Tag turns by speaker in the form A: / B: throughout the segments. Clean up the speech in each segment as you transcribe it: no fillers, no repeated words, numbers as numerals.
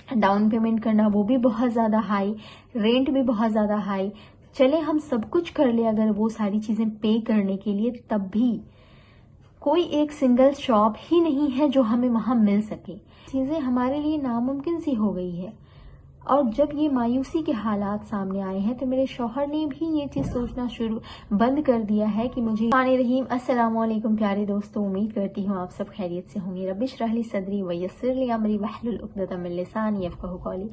A: Down payment करना वो भी बहुत ज़्यादा हाई, रेंट भी बहुत ज़्यादा हाई। चले हम सब कुछ कर ले अगर वो सारी चीज़ें पे करने के लिए, तब भी कोई एक सिंगल शॉप ही नहीं है जो हमें वहां मिल सके। चीज़ें हमारे लिए नामुमकिन सी हो गई है। और जब ये मायूसी के हालात सामने आए हैं तो मेरे शौहर ने भी ये चीज सोचना शुरू बंद कर दिया है कि मुझे रहीम। अस्सलाम वालेकुम प्यारे दोस्तों, उम्मीद करती हूँ आप सब खैरियत से होंगे। रब्बि इश्रह ली सदरी व यस्सिर ली अमरी वहलुल उक़दतम मिन लिसानी यफ़क़हू क़ौली।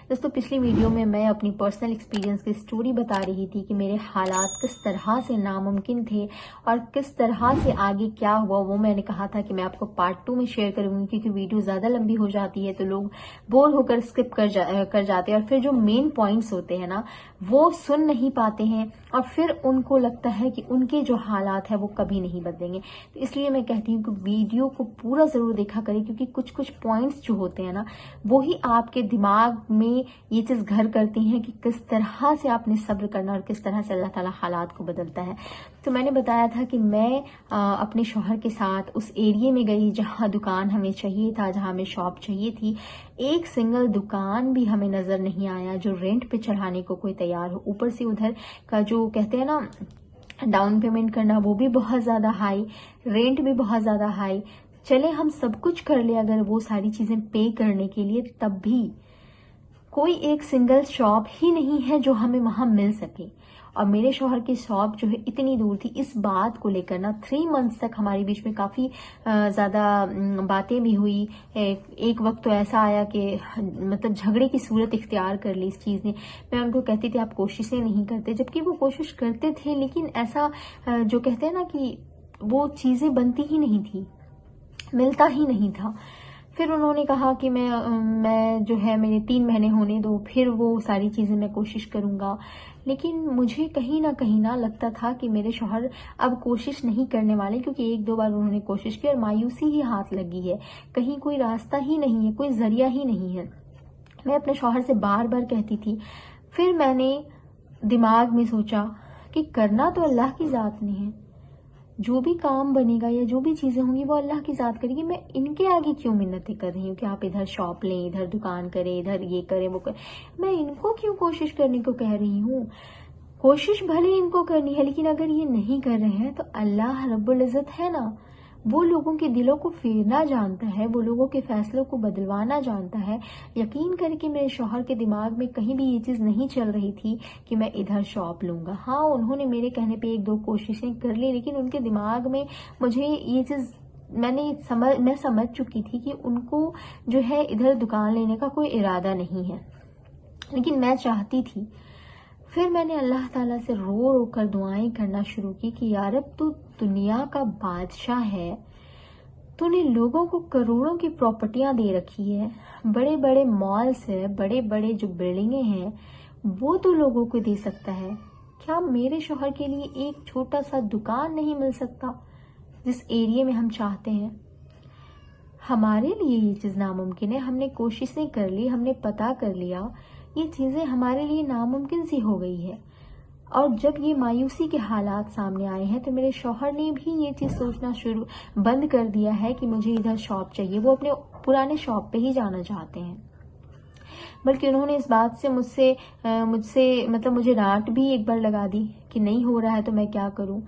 A: दोस्तों, पिछली वीडियो में मैं अपनी पर्सनल एक्सपीरियंस की स्टोरी बता रही थी कि मेरे हालात किस तरह से नामुमकिन थे और किस तरह से आगे क्या हुआ। वो मैंने कहा था कि मैं आपको पार्ट 2 में शेयर करूंगी, क्योंकि वीडियो ज्यादा लंबी हो जाती है तो लोग बोर होकर स्किप कर जाते हैं और फिर जो मेन पॉइंट्स होते हैं ना वो सुन नहीं पाते हैं और फिर उनको लगता है कि उनके जो हालात है वो कभी नहीं बदलेंगे। तो इसलिए मैं कहती हूँ कि वीडियो को पूरा जरूर देखा करें, क्योंकि कुछ कुछ पॉइंट्स जो होते हैं ना वो ही आपके दिमाग में ये चीज घर करती हैं कि किस तरह से आपने सब्र करना और किस तरह से अल्लाह ताला हालात को बदलता है। तो मैंने बताया था कि मैं अपने शौहर के साथ उस एरिया में गई जहाँ दुकान हमें चाहिए था, जहाँ हमें शॉप चाहिए थी। एक सिंगल दुकान भी हमें नजर नहीं आया जो रेंट पे चढ़ाने को कोई तैयार हो। ऊपर से उधर का जो कहते हैं ना डाउन पेमेंट करना वो भी बहुत ज्यादा हाई, रेंट भी बहुत ज्यादा हाई। चले हम सब कुछ कर ले अगर वो सारी चीजें पे करने के लिए, तब भी कोई एक सिंगल शॉप ही नहीं है जो हमें वहां मिल सके। और मेरे शौहर की शॉप जो है इतनी दूर थी। इस बात को लेकर ना 3 मंथ्स तक हमारे बीच में काफी ज्यादा बातें भी हुई। एक वक्त तो ऐसा आया कि मतलब झगड़े की सूरत इख्तियार कर ली इस चीज ने। मैं उनको कहती थी आप कोशिशें नहीं करते, जबकि वो कोशिश करते थे, लेकिन ऐसा जो कहते हैं ना कि वो चीजें बनती ही नहीं थी, मिलता ही नहीं था। फिर उन्होंने कहा कि मैं जो है मेरे 3 महीने होने दो, फिर वो सारी चीजें मैं कोशिश करूंगा। लेकिन मुझे कहीं ना लगता था कि मेरे शौहर अब कोशिश नहीं करने वाले, क्योंकि 1-2 बार उन्होंने कोशिश की और मायूसी ही हाथ लगी है। कहीं कोई रास्ता ही नहीं है, कोई जरिया ही नहीं है। मैं अपने शौहर से बार बार कहती थी। फिर मैंने दिमाग में सोचा कि करना तो अल्लाह की जात ने है, जो भी काम बनेगा या जो भी चीजें होंगी वो अल्लाह की जात करेगी। मैं इनके आगे क्यों मिन्नतें कर रही हूँ कि आप इधर शॉप लें, इधर दुकान करें, इधर ये करें वो करें। मैं इनको क्यों कोशिश करने को कह रही हूँ। कोशिश भले इनको करनी है, लेकिन अगर ये नहीं कर रहे हैं तो अल्लाह रब्बुल इज्जत है ना, वो लोगों के दिलों को फेरना जानता है, वो लोगों के फैसलों को बदलवाना जानता है। यकीन करके मेरे शौहर के दिमाग में कहीं भी ये चीज नहीं चल रही थी कि मैं इधर शॉप लूंगा। हाँ, उन्होंने मेरे कहने पे 1-2 कोशिशें कर ली, लेकिन उनके दिमाग में मुझे ये चीज मैं समझ चुकी थी कि उनको जो है इधर दुकान लेने का कोई इरादा नहीं है, लेकिन मैं चाहती थी। फिर मैंने अल्लाह ताला से रो रो कर दुआएं करना शुरू की कि यार अब तू दुनिया का बादशाह है, तूने लोगों को करोड़ों की प्रॉपर्टियां दे रखी है, बड़े बड़े मॉल्स है, बड़े बड़े जो बिल्डिंगे हैं वो तो लोगों को दे सकता है। क्या मेरे शौहर के लिए एक छोटा सा दुकान नहीं मिल सकता जिस एरिया में हम चाहते हैं। हमारे लिए ये चीज नामुमकिन है। हमने कोशिशें कर ली, हमने पता कर लिया, ये चीजें हमारे लिए नामुमकिन सी हो गई है। और जब ये मायूसी के हालात सामने आए हैं तो मेरे शौहर ने भी ये चीज सोचना शुरू बंद कर दिया है कि मुझे इधर शॉप चाहिए। वो अपने पुराने शॉप पे ही जाना चाहते हैं। बल्कि उन्होंने इस बात से मुझसे मतलब मुझे डांट भी एक बार लगा दी कि नहीं हो रहा है तो मैं क्या करूं।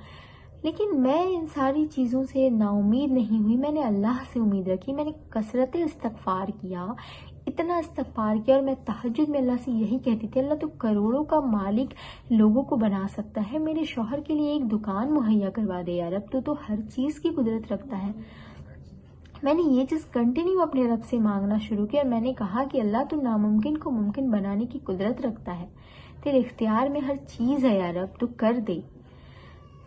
A: लेकिन मैं इन सारी चीजों से नाउमीद नहीं हुई। मैंने अल्लाह से उम्मीद रखी, मैंने कसरत इस्तगफार किया, इतना इस्तगफार किया। और मैं तहज्जुद में अल्लाह से यही कहती थी, अल्लाह तो करोड़ों का मालिक लोगों को बना सकता है, मेरे शौहर के लिए एक दुकान मुहैया करवा दे यार, अब तो हर चीज की कुदरत रखता है। मैंने ये चीज कंटिन्यू अपने रब से मांगना शुरू किया और मैंने कहा कि अल्लाह तो नामुमकिन को मुमकिन बनाने की कुदरत रखता है, तेरे इख्तियार में हर चीज है यार, अब तो कर दे।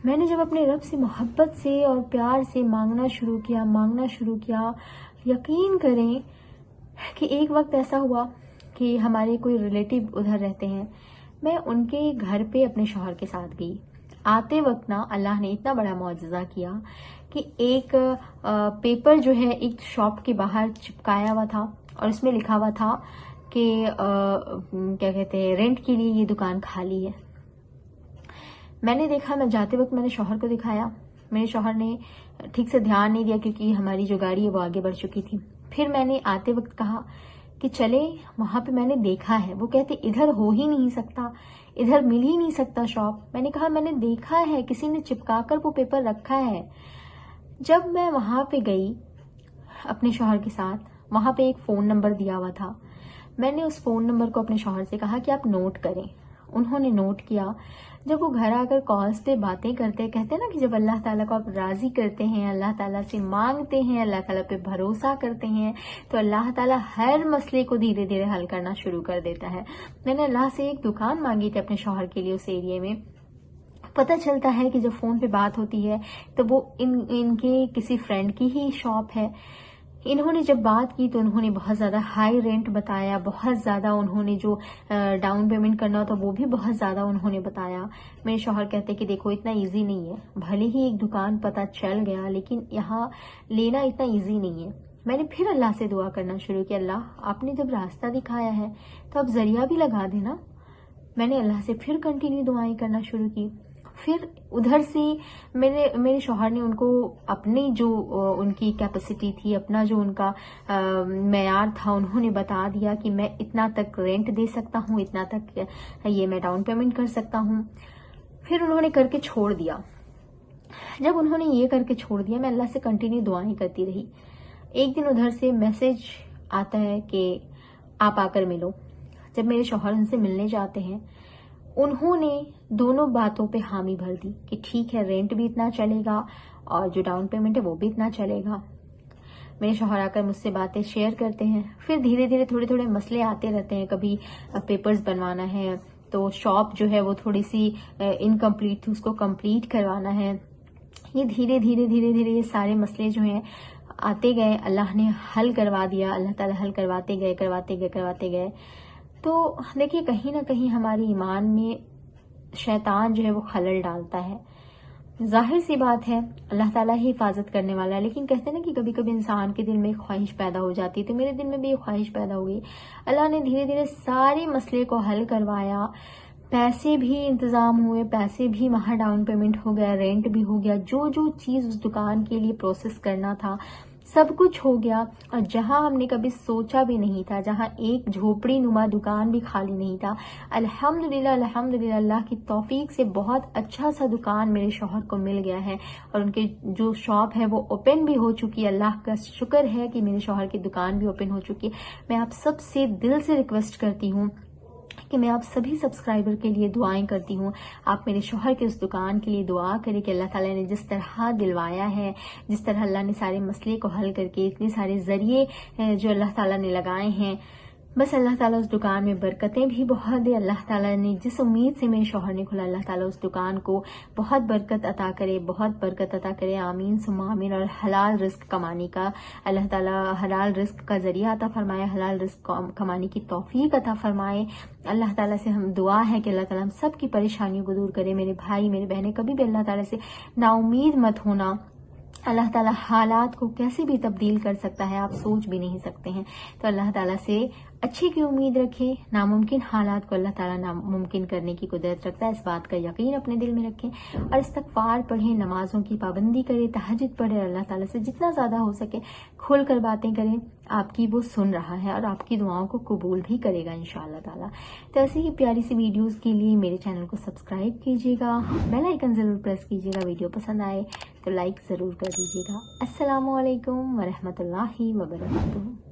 A: मैंने जब अपने रब से मोहब्बत से और प्यार से मांगना शुरू किया, यकीन करें कि एक वक्त ऐसा हुआ कि हमारे कोई रिलेटिव उधर रहते हैं। मैं उनके घर पे अपने शौहर के साथ गई। आते वक्त ना अल्लाह ने इतना बड़ा मौजज़ा किया कि एक पेपर जो है एक शॉप के बाहर चिपकाया हुआ था और उसमें लिखा हुआ था कि क्या कहते हैं, रेंट के लिए ये दुकान खाली है। मैंने देखा, मैं जाते वक्त मैंने शौहर को दिखाया, मेरे शौहर ने ठीक से ध्यान नहीं दिया क्योंकि हमारी जो गाड़ी है वो आगे बढ़ चुकी थी। फिर मैंने आते वक्त कहा کہ چلے وہاں پہ میں نے دیکھا ہے. وہ کہتے ادھر ہو ہی نہیں سکتا, ادھر مل ہی نہیں سکتا شاپ. میں نے کہا میں نے دیکھا ہے, کسی نے چپکا کر وہ پیپر رکھا ہے. جب میں وہاں پہ گئی اپنے شوہر کے ساتھ, وہاں پہ ایک فون نمبر دیا ہوا تھا. میں نے اس فون نمبر کو اپنے شوہر سے کہا کہ آپ نوٹ کریں. انہوں نے نوٹ کیا. جب وہ گھر آ کر کالز پہ باتیں کرتے, کہتے ہیں نا کہ جب اللہ تعالیٰ کو آپ راضی کرتے ہیں, اللہ تعالیٰ سے مانگتے ہیں, اللہ تعالیٰ پہ بھروسہ کرتے ہیں, تو اللہ تعالیٰ ہر مسئلے کو دھیرے دھیرے حل کرنا شروع کر دیتا ہے. میں نے اللہ سے ایک دکان مانگی تھی اپنے شوہر کے لیے اس ایریے میں. پتہ چلتا ہے کہ جب فون پہ بات ہوتی ہے تو وہ ان کے کسی فرینڈ کی ہی شاپ ہے. انہوں نے جب بات کی تو انہوں نے بہت زیادہ ہائی رینٹ بتایا, بہت زیادہ انہوں نے جو ڈاؤن پیمنٹ کرنا ہوتا وہ بھی بہت زیادہ انہوں نے بتایا. میرے شوہر کہتے کہ دیکھو اتنا ایزی نہیں ہے, بھلے ہی ایک دکان پتہ چل گیا لیکن یہاں لینا اتنا ایزی نہیں ہے. میں نے پھر اللہ سے دعا کرنا شروع کیا, اللہ آپ نے جب راستہ دکھایا ہے تو اب ذریعہ بھی لگا دینا. میں نے اللہ سے پھر کنٹینیو دعائیں کرنا شروع کی. پھر ادھر سے میرے شوہر نے ان کو اپنی جو ان کی کیپیسٹی تھی, اپنا جو ان کا معیار تھا, انہوں نے بتا دیا کہ میں اتنا تک رینٹ دے سکتا ہوں, اتنا تک یہ میں ڈاؤن پیمنٹ کر سکتا ہوں. پھر انہوں نے کر کے چھوڑ دیا. جب انہوں نے یہ کر کے چھوڑ دیا میں اللہ سے کنٹینیو دعائیں کرتی رہی. ایک دن ادھر سے میسج آتا ہے کہ آپ آ کر ملو. جب میرے شوہر ان سے ملنے جاتے ہیں, انہوں نے دونوں باتوں پہ حامی بھر دی کہ ٹھیک ہے رینٹ بھی اتنا چلے گا اور جو ڈاؤن پیمنٹ ہے وہ بھی اتنا چلے گا. میرے شوہر آ کر مجھ سے باتیں شیئر کرتے ہیں. پھر دھیرے دھیرے تھوڑے تھوڑے مسئلے آتے رہتے ہیں. کبھی پیپرز بنوانا ہے تو شاپ جو ہے وہ تھوڑی سی انکمپلیٹ تھی, اس کو کمپلیٹ کروانا ہے. یہ دھیرے دھیرے دھیرے دھیرے یہ سارے مسئلے جو ہیں آتے گئے, اللہ نے حل کروا دیا. اللہ تعالیٰ حل کرواتے گئے. تو دیکھیے کہیں نہ کہیں ہماری ایمان میں شیطان جو ہے وہ خلل ڈالتا ہے. ظاہر سی بات ہے اللہ تعالیٰ ہی حفاظت کرنے والا ہے, لیکن کہتے ہیں نا کہ کبھی کبھی انسان کے دل میں ایک خواہش پیدا ہو جاتی ہے. تو میرے دل میں بھی ایک خواہش پیدا ہو گئی. اللہ نے دھیرے دھیرے سارے مسئلے کو حل کروایا. پیسے بھی انتظام ہوئے, پیسے بھی وہاں ڈاؤن پیمنٹ ہو گیا, رینٹ بھی ہو گیا, جو چیز اس دکان کے لیے پروسیس کرنا تھا سب کچھ ہو گیا. اور جہاں ہم نے کبھی سوچا بھی نہیں تھا, جہاں ایک جھوپڑی نما دکان بھی خالی نہیں تھا, الحمدللہ اللہ کی توفیق سے بہت اچھا سا دکان میرے شوہر کو مل گیا ہے. اور ان کے جو شاپ ہے وہ اوپن بھی ہو چکی ہے. اللہ کا شکر ہے کہ میرے شوہر کی دکان بھی اوپن ہو چکی ہے. میں آپ سب سے دل سے ریکویسٹ کرتی ہوں کہ میں آپ سبھی سبسکرائبر کے لیے دعائیں کرتی ہوں. آپ میرے شوہر کے اس دکان کے لیے دعا کریں کہ اللہ تعالیٰ نے جس طرح دلوایا ہے, جس طرح اللہ نے سارے مسئلے کو حل کر کے اتنے سارے ذریعے جو اللہ تعالیٰ نے لگائے ہیں, بس اللہ تعالیٰ اس دکان میں برکتیں بھی بہت دے. اللہ تعالیٰ نے جس امید سے میرے شوہر نے کھولا, اللہ تعالیٰ اس دکان کو بہت برکت عطا کرے, بہت برکت عطا کرے. آمین ثم آمین. اور حلال رزق کمانے کا اللہ تعالیٰ حلال رزق کا ذریعہ عطا فرمائے, حلال رزق کمانے کی توفیق عطا فرمائے. اللہ تعالیٰ سے ہم دعا ہے کہ اللہ تعالیٰ ہم سب کی پریشانیوں کو دور کرے. میرے بھائی میرے بہنیں, کبھی بھی اللہ تعالیٰ سے نا امید مت ہونا. اللہ تعالیٰ حالات کو کیسے بھی تبدیل کر سکتا ہے, آپ سوچ بھی نہیں سکتے ہیں. تو اللہ تعالیٰ سے اچھے کی امید رکھیں. ناممکن حالات کو اللہ تعالیٰ ناممکن کرنے کی قدرت رکھتا ہے, اس بات کا یقین اپنے دل میں رکھیں. اور استغفار پڑھیں, نمازوں کی پابندی کریں, تہجد پڑھیں. اللہ تعالیٰ سے جتنا زیادہ ہو سکے کھول کر باتیں کریں. آپ کی وہ سن رہا ہے اور آپ کی دعاؤں کو قبول بھی کرے گا انشاءاللہ تعالیٰ. تو ایسی ہی پیاری سی ویڈیوز کے لیے میرے چینل کو سبسکرائب کیجیے گا, بیل آئیکن ضرور پریس کیجیے گا. ویڈیو پسند آئے تو لائک ضرور کر دیجیے گا. السلام علیکم ورحمۃ اللہ وبرکاتہ.